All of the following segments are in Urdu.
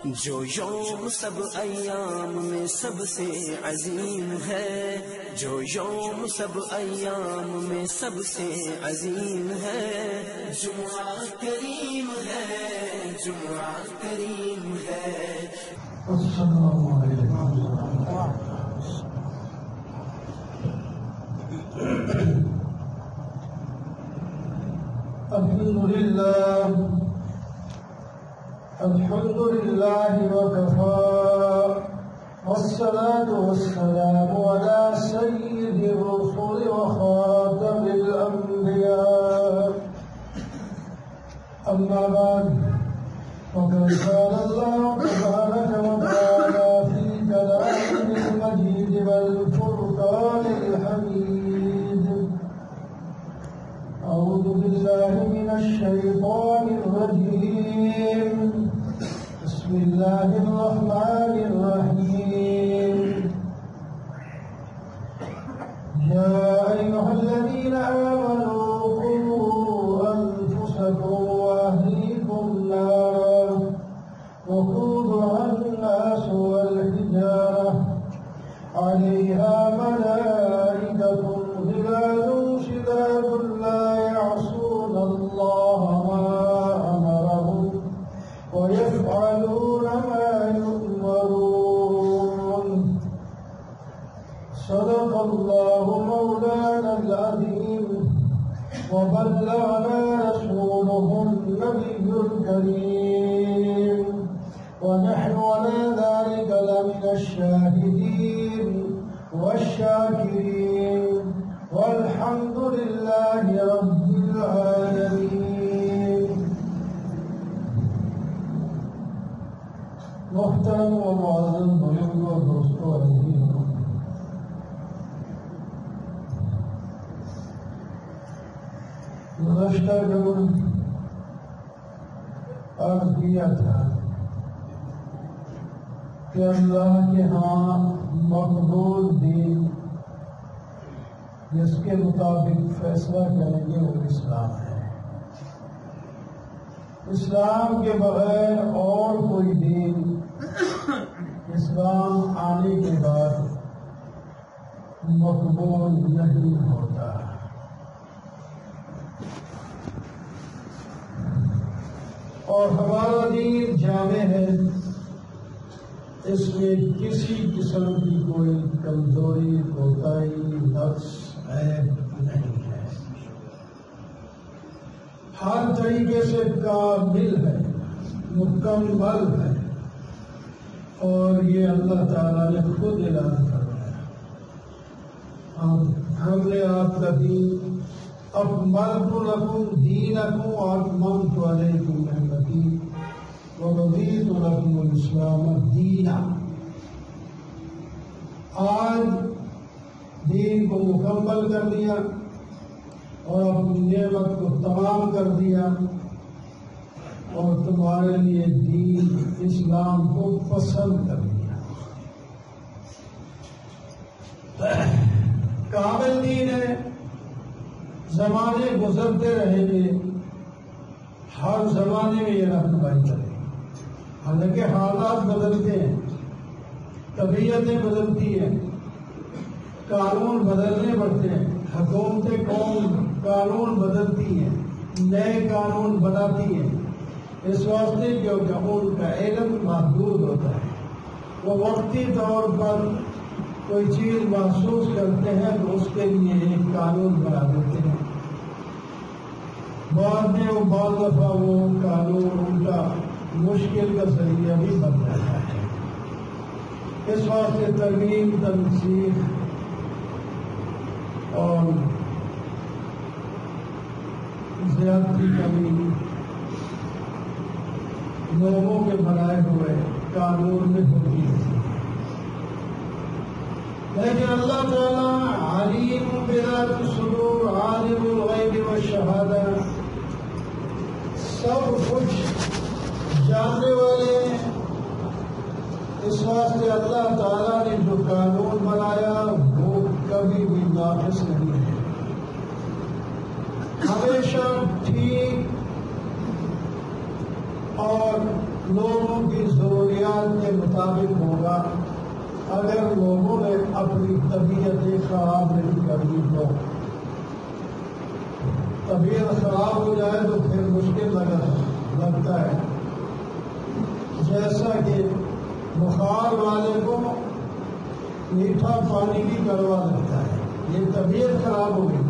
جو یوم سب ایام میں سب سے عظیم ہے، جو یوم سب ایام میں سب سے عظیم ہے، جمعہ کریم ہے، جمعہ کریم ہے۔ السلام علیکم۔ الحمد لله وكفى، والصلاة والسلام على سيد الرسل وخاتم الأنبياء، أما بعد، فقد قال الله تبارك وتعالى في كلامه المجيد والفرقان الحميد: أعوذ بالله من الشيطان الرجيم، بسم الله الرحمن الرحيم. يا أيها الذين آمنوا قوا أنفسكم وأهليكم نارا وقودها الناس والحجارة عليها ملائكة غلاظ شداد لا يعصون الله ما أمرهم ويفعلون ما يؤمرون. صدق الله مولانا العظيم، وبلغنا رسوله النبي الكريم، ونحن على ذلك لمن الشاهدين والشاكرين، والحمد لله رب العالمين. محترم و معزز بزرگوں اور دوستوں عزیزوں، گزشتہ جب عرض کیا تھا کہ اللہ کے ہاں مقبول دین جس کے مطابق فیصلہ کریں گے وہ اسلام ہے۔ اسلام کے بغیر اور کوئی دین اسلام آنے کے بعد مقبول نہیں ہوتا۔ اور ہمارا دین جامع ہے، اس میں کسی قسم کی کوئی کمزوری، کوتاہی، نقص، عیب نہیں ہے، ہر طریقے سے کامل ہے، مکمل ہے، اور یہ اللہ تعالیٰ نے خود اعلان کروایا، ہم نے آپ کا دین اکملت لکم دینکم واتممت علیکم نعمتی ورضیت لکم الاسلام دینا۔ آج دین کو مکمل کر دیا اور اپنی نعمت کو تمام کر دیا، اور تمہارے لیے دین اسلام کو پسند کر دیا۔ کامل دین ہے، زمانے گزرتے رہیں گے، ہر زمانے میں یہ رہنمائی کرے گی، حالانکہ حالات بدلتے ہیں، طبیعتیں بدلتی ہیں، قانون بدلنے پڑتے ہیں، حکومتیں قوم قانون بدلتی ہیں، نئے قانون بناتی ہیں، اس واسطے کیونکہ ان کا علم محدود ہوتا ہے، وہ وقتی طور پر کوئی چیز محسوس کرتے ہیں تو اس کے لیے ایک قانون بنا دیتے ہیں، بعد میں وہ بعض دفعہ وہ قانون ان کا مشکل کا ذریعہ بھی بن جاتا ہے۔ اس واسطے ترمیم، تنسیخ اور زیادتی کمی لوگوں کے بنائے ہوئے قانون میں ہوتی ہے، لیکن اللہ تعالیٰ علیم بذات الصدور، عالم الغیب والشہادہ، سب کچھ جاننے والے ہیں۔ اس واسطے اللہ تعالیٰ نے جو قانون بنایا وہ کبھی بھی ناقص نہیں ہے، ہمیشہ ٹھیک اور لوگوں کی ضروریات اگر لوگوں نے اپنی طبیعت خراب نہیں کرنی تو طبیعت خراب ہو جائے تو پھر مشکل لگتا ہے. جیسا کہ بخار والے کو میٹھا پانی بھی کڑوا لگتا ہے، یہ طبیعت خراب ہو گئی،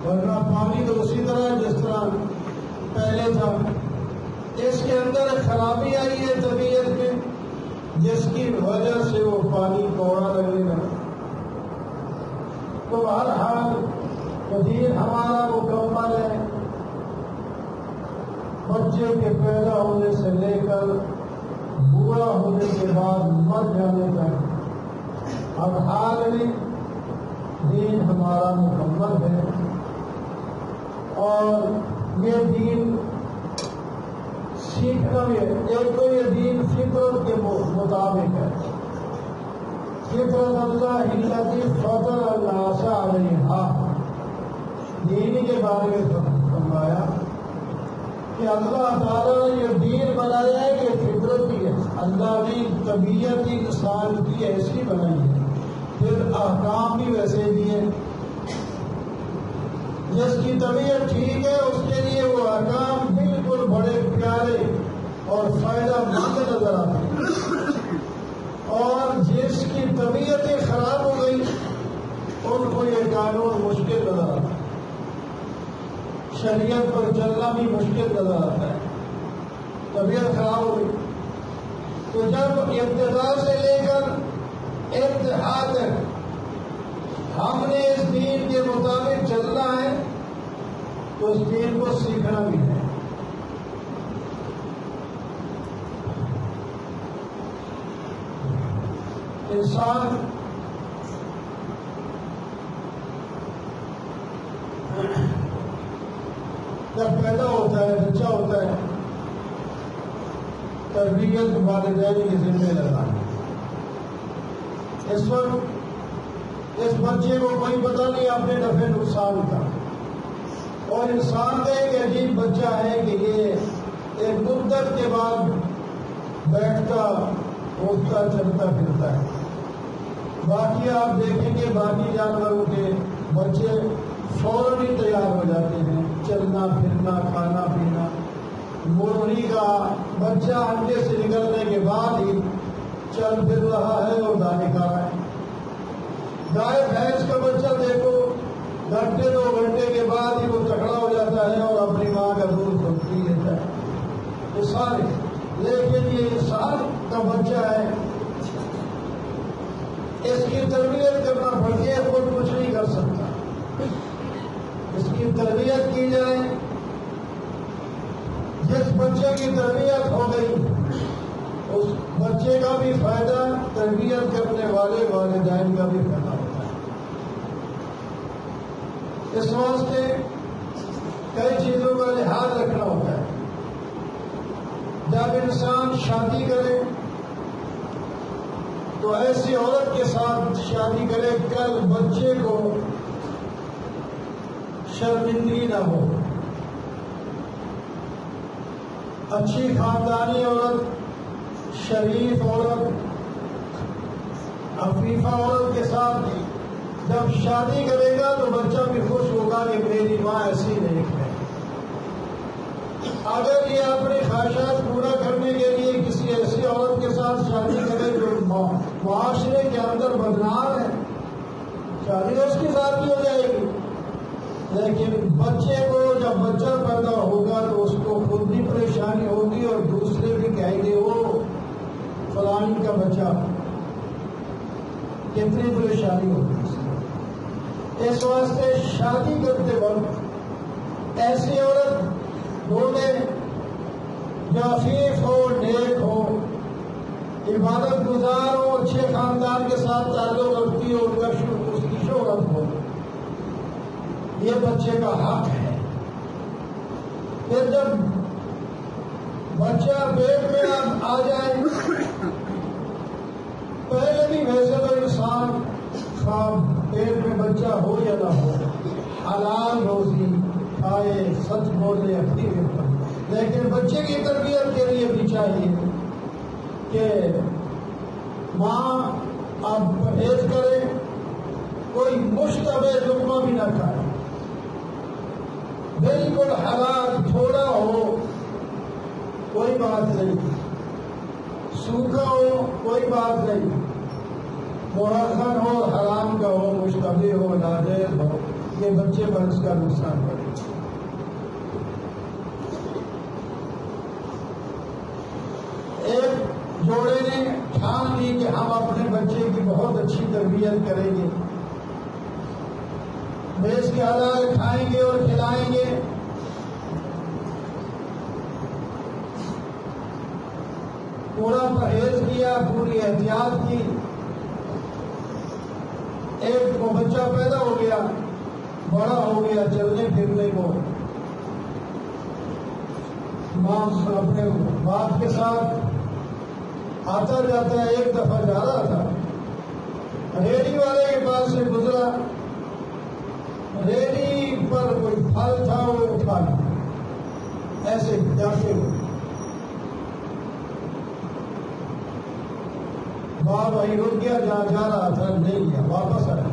ورنہ پانی تو اسی طرح جس طرح پہلے تھا. اس کے اندر خرابی آئی ہے طبیعت میں، جس کی وجہ سے وہ پانی کوڑا لگنے لگا. تو ہر حال دین ہمارا مکمل ہے، بچے کے پیدا ہونے سے لے کر بوڑھا ہونے کے بعد مر جانے تک اب حال میں دین ہمارا مکمل ہے. اور یہ دین سیکھنا بھی ہے. ایک تو یہ دین فطرت کے مطابق ہے، فطرت اللہ الذی فطر الناس علیہا. دین کے بارے میں فرمایا کہ اللہ تعالیٰ نے یہ دین بنایا ہے کہ فطرت ہی ہے، اللہ نے طبیعت انسان کی ایسی بنائی ہے، پھر احکام بھی ویسے دیے. جس کی طبیعت ٹھیک ہے اس کے لیے وہ احکام بالکل بڑے پیارے اور فائدہ مند نظر آتے ہیں، اور جس کی طبیعتیں خراب ہو گئی ان کو یہ قانون مشکل نظر آتا ہے، شریعت پر چلنا بھی مشکل نظر آتا ہے. طبیعت خراب ہو گئی تو جب ابتدا سے لے کر انتہا تک ہم نے اس دین کے مطابق چلنا ہے تو اس دین کو سیکھنا بھی ہے. انسان جب پیدا ہوتا ہے، بچہ ہوتا ہے، تربیت والدین کی ذمہ لگا ہے. اس وقت اس بچے کو کوئی پتہ نہیں اپنے نفع نقصان کا، اور انسان کا ایک عجیب بچہ ہے کہ یہ ایک مدت کے بعد بیٹھتا اٹھتا چلتا پھرتا ہے. باقی آپ دیکھیں گے باقی جانوروں کے بچے فوراً ہی تیار ہو جاتے ہیں، چلنا پھرنا کھانا پینا. مرغی کا بچہ انڈے سے نکلنے کے بعد ہی چل پھر رہا ہے اور دانے کھا رہا ہے. گائے بھینس کا بچہ دیکھو گھنٹے 2 گھنٹے کے بعد ہی وہ تکڑا ہو جاتا ہے اور اپنی ماں کا دودھ پی لیتا ہے. یہ سارے، لیکن یہ انسان کا بچہ ہے، اس کی تربیت کرنا پڑتی ہے، خود کچھ نہیں کر سکتا. اس کی تربیت کی جائے. جس بچے کی تربیت ہو گئی اس بچے کا بھی فائدہ، تربیت کرنے والے والدین کا بھی فائدہ ہوتا ہے. اس واسطے کئی چیزوں کا لحاظ رکھنا ہوتا ہے. جب انسان شادی کرے تو ایسی عورت کے ساتھ شادی کرے کل بچے کو شرمندگی نہ ہو. اچھی خاندانی عورت، شریف عورت، عفیفہ عورت کے ساتھ جب شادی کرے گا تو بچہ بھی خوش ہوگا کہ میری ماں ایسی نہیں ہے. اگر یہ اپنی خواہشات پورا کرنے کے لیے کسی ایسی عورت کے ساتھ شادی کرے جو معاشرے کے اندر بدنام ہے، شادی اس کی ساتھ ہو جائے گی. لیکن بچے کو جب بچہ پیدا ہوگا تو اس کو خود بھی پریشانی ہوگی اور دوسرے بھی کہیں گے وہ فلانی کا بچہ، کتنی پریشانی ہوگی. اس واسطے شادی کرتے وقت ایسی عورت ڈھونڈے جو عفیف ہو، نیک ہو، عبادت گزار ہو، اچھے خاندان کے ساتھ تعلق رکھتی ہو، ان کا اس کی شہرت ہو. یہ بچے کا حق ہے. پھر جب بچہ پیٹ میں آ جائے، پہلے بھی ویسے تو انسان پیٹ میں بچہ ہو یا نہ ہو حلال روزی کھائے، سچ بولے اپنی پر، لیکن بچے کی تربیت کے لیے بھی چاہیے کہ ماں آپ پرہیز کریں، کوئی مشتبہ لقمہ بھی نہ کھائے، بالکل حلال تھوڑا ہو کوئی بات نہیں، سوکھا ہو کوئی بات نہیں، مرخن ہو، حرام کا ہو، مشتبہ ہو، ناجائز ہو، یہ بچے پر اس کا نقصان پڑے۔ ایک جوڑے نے ٹھان لی کہ ہم اپنے بچے کی بہت اچھی تربیت کریں گے، بیچ کے حلال کھائیں گے اور کھلائیں گے۔ پورا پرہیز کیا، پوری احتیاط کی، ایک کو بچہ پیدا ہو گیا، بڑا ہو گیا، چلنے پھرنے کو، ماں اپنے باپ کے ساتھ آتا جاتا ہے۔ ایک دفعہ جا رہا تھا، ریڑھی والے کے پاس سے گزرا، ریڑھی پر کوئی پھل تھا وہ اٹھا لیا، ایسے جاتے ہوئے باپ وہیں رک گیا جہاں جا رہا تھا، نہیں لیا، واپس آیا۔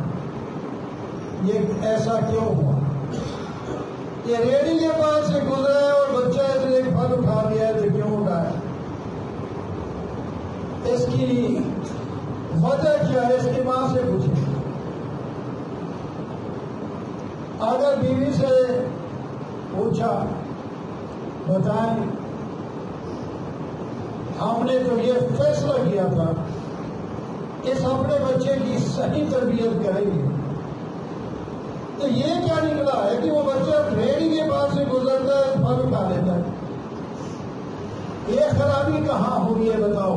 یہ ایسا کیوں ہوا؟ یہ ریڑھی کے پاس سے گزرا ہے اور بچہ اس نے ایک پھل اٹھا لیا ہے، تو کیوں اٹھایا؟ اس کی وجہ کیا ہے؟ اس کی ماں سے پوچھیں۔ اگر بیوی سے پوچھا، بتائیں ہم نے تو یہ فیصلہ کیا تھا اس اپنے بچے کی صحیح تربیت کریں گے، تو یہ کیا نکلا ہے کہ وہ بچہ ریڑھی کے پاس سے گزرتا ہے، پھل اٹھا لیتا ہے؟ یہ خرابی کہاں ہوگی ہے بتاؤ؟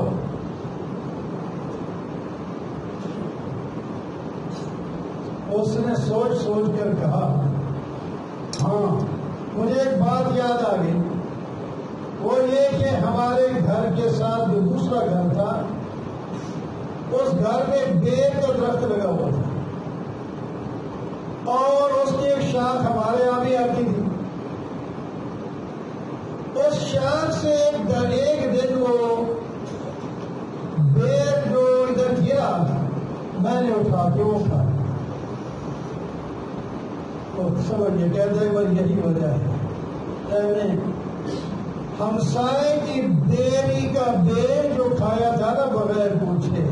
اس نے سوچ سوچ کر کہا، ہاں مجھے ایک بات یاد آ گئی، وہ یہ کہ ہمارے گھر کے ساتھ جو دوسرا گھر تھا، اس گھر میں بیر کا درخت لگا ہوا تھا اور اس کی ایک شاخ ہمارے یہاں بھی آتی تھی۔ اس شاخ سے ایک دن وہ بیر جو ادھر گرا، میں نے اٹھا کے وہ کھایا۔ سمجھے کہتے ہیں بس یہی وجہ ہے، ہمسائے کی بیوی کا بیر جو کھایا تھا نا بغیر پوچھے،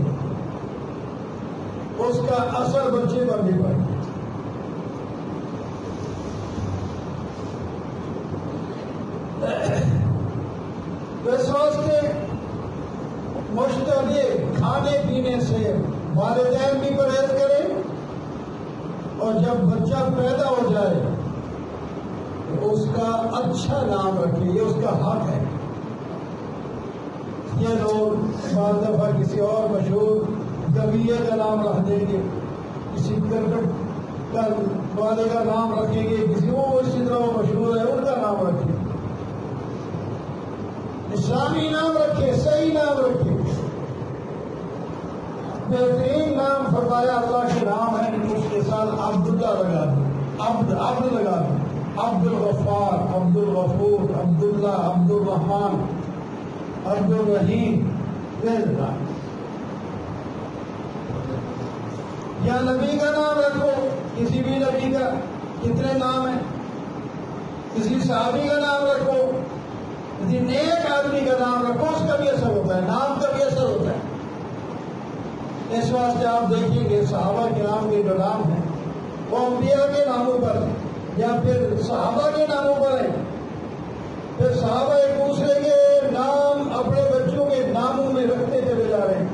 اس کا اثر بچے پر بھی پڑ گیا۔ اس واسطے مشتبہ کھانے پینے سے والدین بھی پرہیز کریں، اور جب بچہ پیدا ہو جائے تو اس کا اچھا نام رکھے، یہ اس کا حق ہے۔ یہ لوگ بعض دفعہ کسی اور مشہور گویے کا نام رکھ دیں گے، کسی کرکٹ والے کا نام رکھیں گے، کسی وہ اسی طرح وہ مشہور ہے ان کا نام رکھیں۔ اسلامی نام رکھے، صحیح نام رکھے، بہترین نام فرمایا اللہ کے نام ہے، اس کے ساتھ عبداللہ لگا دو، عبد لگا دو، عبد الغفار، عبد الغفور، عبداللہ، عبد الرحمان، عبد الرحیم، یا نبی کا نام رکھو، کسی بھی نبی کا، کتنے نام ہیں، کسی صحابی کا نام رکھو، کسی نیک آدمی کا نام رکھو، اس کا بھی اثر ہوتا ہے، نام کا بھی اثر ہوتا ہے۔ اس واسطے آپ دیکھیں گے صحابہ کرام کے جو نام ہیں وہ انبیاء کے ناموں پر یا پھر صحابہ کے ناموں پر ہیں، پھر صحابہ ایک دوسرے کے نام اپنے بچوں کے ناموں میں رکھتے چلے جا رہے ہیں۔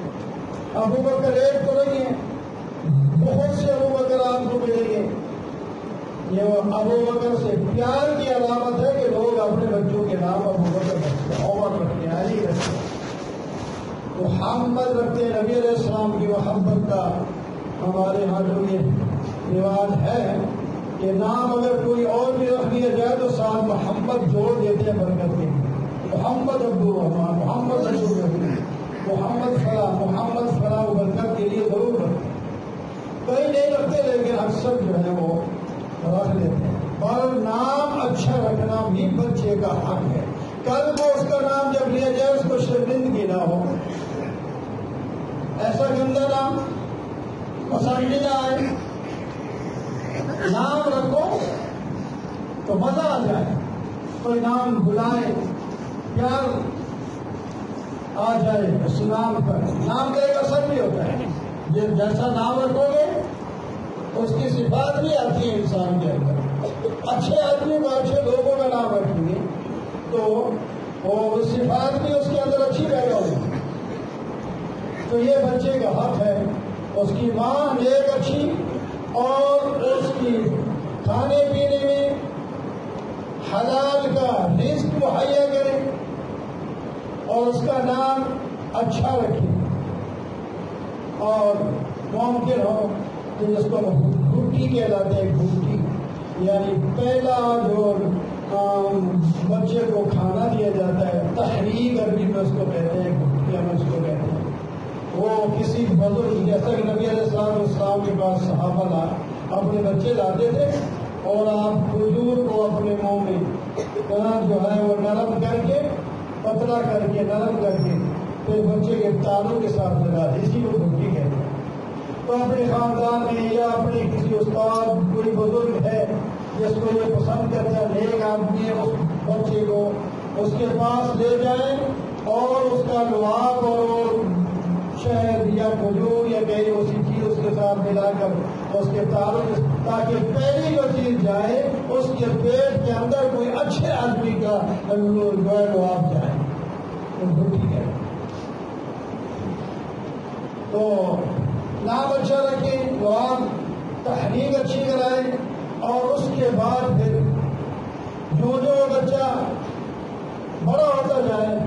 ابو بکر ایک تو نہیں ہے، بہت سے ابو بکر آپ کو ملیں گے۔ یہ ابو بکر سے پیار کی علامت ہے کہ لوگ اپنے بچوں کے نام ابو بکر رکھتے ہیں، عمر رکھتے ہیں، علی رکھتے ہیں، محمد رکھتے ہیں۔ نبی علیہ السلام کی محبت کا ہمارے یہاں جو یہ رواج ہے کہ نام اگر کوئی اور بھی رکھ دیا جائے تو ساتھ محمد جوڑ دیتے ہیں برکت کے، محمد عبد الرحمان، محمد عبد الرحیم، محمد فلاں، محمد فلاں، برکت کے لیے ضرور رکھتے ہیں۔ کئی نہیں رکھتے لیکن اکثر جو ہے وہ رکھ لیتے ہیں۔ اور نام اچھا رکھنا بھی بچے کا حق ہے، کل کو اس کا نام جب لیا جائے اس کو شرمندگی نہ ہو، ایسا گندا نام پسندیدہ آئے، نام رکھو تو مزہ آ جائے، کوئی نام بلائے پیار آ جائے اس نام پر۔ نام کا ایک اثر بھی ہوتا ہے، جیسا نام رکھو گے اس کی صفات بھی آتی ہے انسان کے اندر۔ اچھے آدمی کو اچھے لوگوں کا نام رکھیں گے تو وہ صفات بھی اس کے اندر اچھی پیدا ہوگی۔ تو یہ بچے کا حق ہے، اس کی ماں نیک اچھی اور اس کی کھانے پینے میں حلال کا رزق مہیا کرے اور اس کا نام اچھا رکھے، اور ممکن ہو کہ جس کو گھٹی کہلاتے ہیں، گھٹی یعنی پہلا جو بچے کو کھانا دیا جاتا ہے، تحریک عربی میں اس کو کہتے ہیں، گھٹیا میں اس کو کہتے ہیں، وہ کسی بزرگ جیسا کہ نبی علیہ السلام کے پاس صحابہ اپنے بچے لاتے تھے اور آپ کھجور کو اپنے منہ میں جو ہے وہ نرم کر کے، پتلا کر کے، نرم کر کے پھر بچے کے تالوں کے ساتھ لگا دے، اسی کو گھٹی کہتے ہیں۔ تو اپنے خاندان میں یا اپنے کسی استاد کوئی بزرگ ہے جس کو یہ پسند کرتا ہے، نیک آدمی ہے، اس بچے کو اس کے پاس لے جائیں اور اس کا لعاب اور شہد یا کھجور یا کئی اسی چیز اس کے ساتھ ملا کر اس کے تعلق، تاکہ پہلی جو چیز جائے اس کے پیٹ کے اندر کوئی اچھے آدمی کا لعاب جائے، ٹھیک ہے۔ تو نام اچھا رکھیں، لعاب تحریک اچھی کرائیں، اور اس کے بعد پھر جو بچہ بڑا ہوتا جائے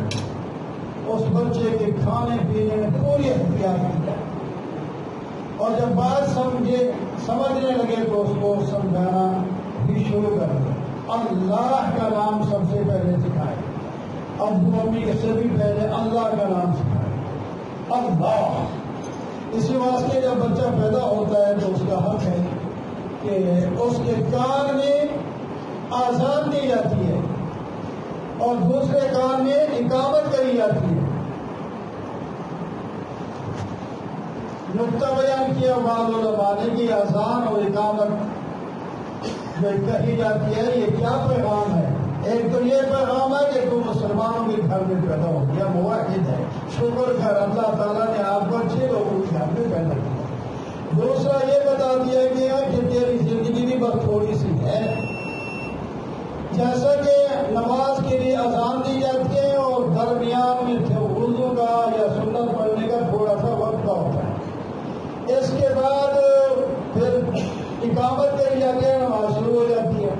اس بچے کے کھانے پینے میں پوری احتیاط کی جائے، اور جب بات سمجھنے لگے تو اس کو سمجھانا بھی شروع کر دیں۔ اللہ کا نام سب سے پہلے سکھائے، ابو امی سے بھی پہلے اللہ کا نام سکھائے، اللہ۔ اسی واسطے جب بچہ پیدا ہوتا ہے تو اس کا حق ہے کہ اس کے کان میں آذان دی جاتی ہے اور دوسرے کان میں اقامت کری جاتی ہے۔ نقطہ بیان کیا بعض علماء نے کہ آذان اور اقامت جو کہی جاتی ہے یہ کیا پیغام ہے؟ ایک تو یہ پیغام ہے کہ تم مسلمانوں کے گھر میں پیدا ہو گیا، موحد ہے، شکر کر اللہ تعالیٰ نے آپ کو اچھے لوگوں کے گھر میں پیدا کیا۔ دوسرا یہ بتا دیا گیا کہ تیری زندگی بھی بس تھوڑی سی ہے، جیسا کہ نماز کے لیے اذان دی جاتی ہے اور درمیان میں وضو کا یا سنت پڑھنے کا تھوڑا سا وقت کا ہوتا ہے، اس کے بعد پھر اقامت کری جاتی ہے، نماز شروع ہو جاتی ہے،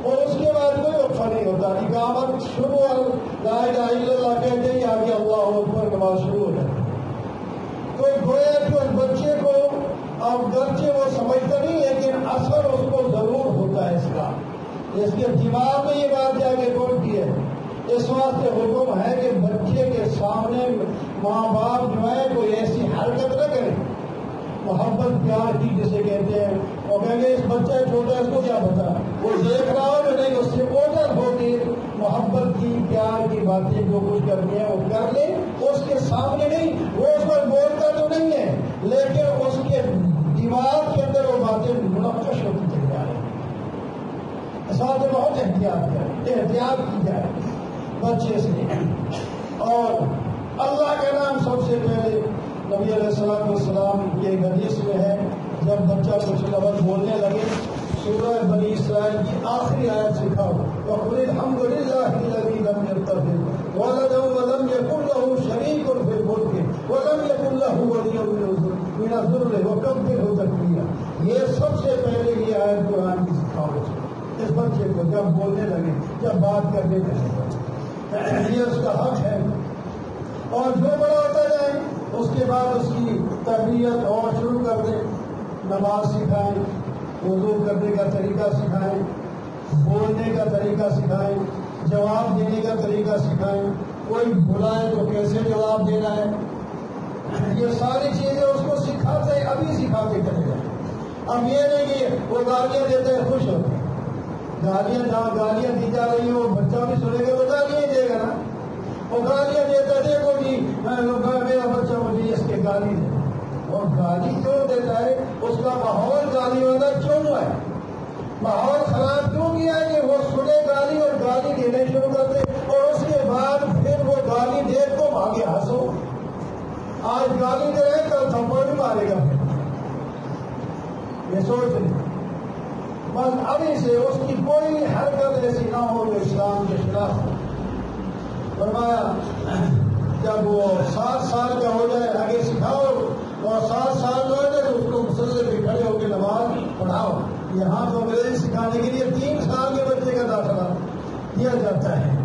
اور اس کے بعد کوئی وقفہ نہیں ہوتا، اقامت شروع لا الہ الا اللہ کہتے ہی آگے اللہ اکبر، نماز شروع ہو جاتی ہے۔ تو گویا کہ اس بچے کو اب گرچہ وہ سمجھتا نہیں لیکن اثر اس کو ضرور ہوتا ہے اس کا، اس کے دماغ میں یہ بات جا کے پہنچتی ہے۔ اس واسطے حکم ہے کہ بچے کے سامنے ماں باپ جو ہے کوئی ایسی حرکت نہ کرے، محبت پیار کی جسے کہتے ہیں، اور کہیں گے اس بچہ چھوٹا اس کو کیا پتا، وہ دیکھ رہا ہو کہ نہیں، اس سے اوجر ہو کے محبت کی پیار کی باتیں جو کچھ کرنی ہے وہ کر لے، اس کے سامنے نہیں، وہ اس پر بولتا تو نہیں ہے لیکن اس کے دماغ کے اندر وہ باتیں منقش ہوتی چلی جا رہی ہیں۔ اس واسطے بہت احتیاط کی جائے بچے سے، اور اللہ کا نام سب سے پہلے نبی علیہ السلام کی ایک حدیث میں ہے، جب بچہ کچھ لفظ بولنے لگے سورہ بنی اسرائیل کی آخری آیت سکھاؤ، وَقُلِ الْحَمْدُ لِلَّهِ الَّذِي لَمْ يَتَّخِذْ وَلَدًا وَلَمْ يَكُن لَّهُ شَرِيكٌ فِي الْمُلْكِ وَلَمْ يَكُن لَّهُ وَلِيٌّ مِّنَ الذُّلِّ وَكَبِّرْهُ تَكْبِيرًا۔ یہ سب سے پہلے یہ آیت قرآن کی سکھاؤ اس بچے کو، جب بولنے لگے، جب بات کرنے لگے، یہ اس کا حق ہے۔ اور جو بڑا ہوتا جائے اس کے بعد اس کی تربیت اور شروع کر دیں، نماز سکھائیں، وضو کرنے کا طریقہ سکھائیں، بولنے کا طریقہ سکھائیں، جواب دینے کا طریقہ سکھائیں، کوئی بلائے تو کیسے جواب دینا ہے، یہ ساری چیزیں اس کو سکھاتے ہیں، ابھی سکھاتے چلے جائیں۔ اب یہ نہیں کہ وہ گالیاں دیتے ہیں خوش ہوتے ہیں، گالیاں جہاں گالیاں دی جا رہی ہیں وہ بچہ بھی سنے گا تو گالیاں ہی دے گا نا، وہ گالیاں دیتا دیکھو جی میرا بچہ مجھے اس کے گالی دے، وہ گالی کیوں دیتا ہے؟ اس کا ماحول گالی والا کیوں ہے؟ ماحول خراب کیوں کیا ہے کہ وہ سنے گالی اور گالی دینے شروع کرتے اور اس کے بعد پھر وہ گالی دیکھ تو آگے ہنسو. آج گالی دے رہے کل تھپڑ بھی مارے گا. یہ سوچ لیں بس ابھی سے اس کی کوئی حرکت ایسی نہ ہو جو اسلام کے خلاف ہو. فرمایا جب وہ 7 سال کا ہو جائے آگے سکھاؤ اور 7 سال کا ہو جائے تو اس کو مسلسل پہ کھڑے ہو کے نماز پڑھاؤ. یہاں تو انگریزی سکھانے کے لیے 3 سال کے بچے کا داخلہ دیا جاتا ہے.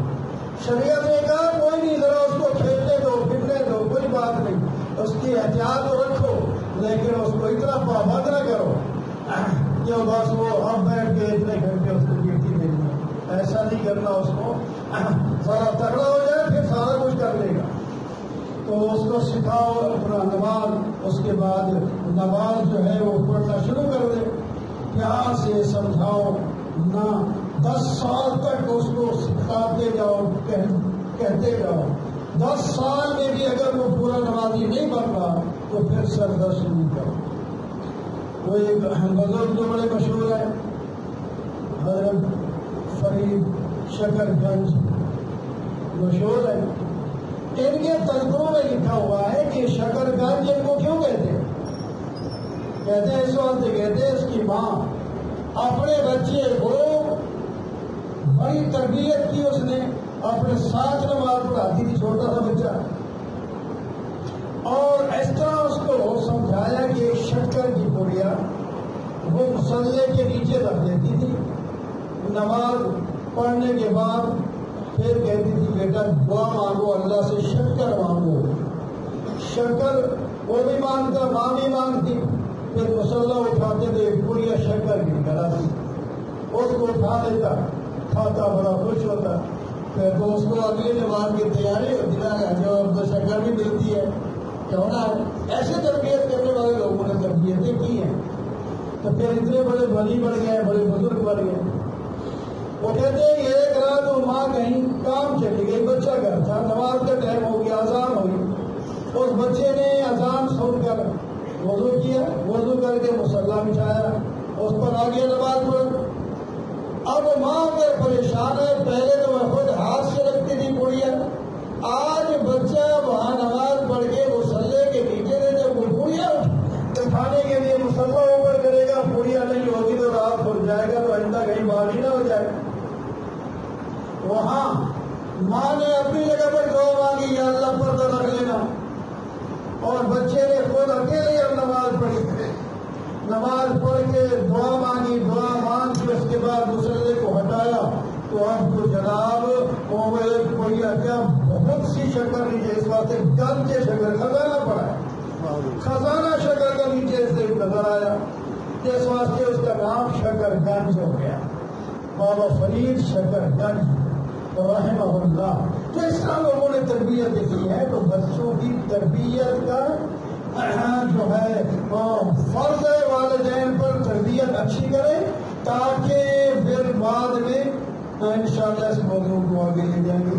شریعت نے کہا کوئی نہیں ذرا اس کو کھیلنے دو پھرنے دو کوئی بات نہیں اس کی احتیاط رکھو لیکن اس کو اتنا پابند نہ کرو کہ بس وہ اب بیٹھ کے اتنے گھنٹے اس کو ڈیوٹی دینی ہے. ایسا نہیں کرنا. اس کو ذرا تگڑا ہو جائے پھر سارا کچھ کر لے گا. تو اس کو سکھاؤ اپنا نماز. اس کے بعد نماز جو ہے وہ پڑھنا شروع کر دے. پیار سے سمجھاؤ نہ 10 سال تک اس کو سکھاتے جاؤ کہتے جاؤ. 10 سال میں بھی اگر وہ پورا نمازی نہیں بن رہا تو پھر سردرد نہیں کرو. وہ ایک بزرگ جو بڑے مشہور ہیں حضرت فرید شکر گنج مشہور ہے. ان کے تذکروں میں لکھا ہوا ہے کہ شکر گنج ان کو کیوں کہتے ہیں؟ کہتے ہیں اس واسطے کہتے ہیں اس کی ماں اپنے بچے کو بڑی تربیت کی. اس نے اپنے ساتھ نماز پڑھاتی تھی چھوٹا سا بچہ اور اس طرح اس کو سمجھایا کہ شکر کی پوڑیا وہ مسلے کے نیچے رکھ دیتی تھی. نماز پڑھنے کے بعد پھر کہتی تھی بیٹا دعا مانگو اللہ سے شکر مانگو. شکر وہ بھی مانگتا ماں بھی مانگتی. پھر مسلح اٹھاتے تھے پوریا شکر کی کرا تھی اس کو اٹھا دیتا کھاتا بڑا خوش ہوتا. پھر تو اس کو اگلی نماز کی تیاری ہوتی ہے جو اب شکر بھی ملتی ہے ہونا. ایسے تربیت کرنے والے لوگوں نے تربیتیں کی ہیں تو پھر اتنے بڑے ولی بڑھ گئے بڑے بزرگ بڑھ گئے. وہ کہتے ہیں کہ ایک رات وہ ماں کہیں کام چلی گئی بچہ گھر تھا نماز کا ٹائم ہو گیا اذان ہوئی. اس بچے نے اذان سن کر وضو کیا وضو کر کے مصلی بچھایا اس پر آگے نماز پڑھ. اب وہ ماں اگر پریشان ہے پہلے تو وہ خود ہاتھ سے رکھتی تھی پوڑیا. آج بچہ وہاں نماز پڑھ کے مسلح کے نیچے سے جب وہ پوڑیا اٹھانے کے لیے مسلح اوپر کرے گا پوڑیا نہیں ہوگی تو رات کھل جائے گا تو آئندہ کہیں باغی نہ ہو جائے. وہاں ماں نے اپنی جگہ پر دعا مانگی یا اللہ پردہ رکھ لینا اور بچے نے خود اکیلے اب نماز پڑھی. نماز پڑھ کے دعا مانگی دعا مانگ کے اس کے بعد مسلح کو ہٹایا تو اب تو جناب کوئی کیا بہت سی شکر نیچے اس واسطے گن کے شکر خزانہ پڑا ہے. خزانہ شکر کا نیچے سے نظر آیا اس واسطے اس کا نام شکر گنج ہو گیا. بابا فرید شکر گنج رحمہ اللہ. تو اس طرح لوگوں نے تربیت کی ہے. تو بچوں کی تربیت کا جو ہے فرض ہے والدین پر تربیت اچھی کرے تاکہ پھر بعد میں انشاءاللہ اس موضوع کو آگے لے جائیں گے.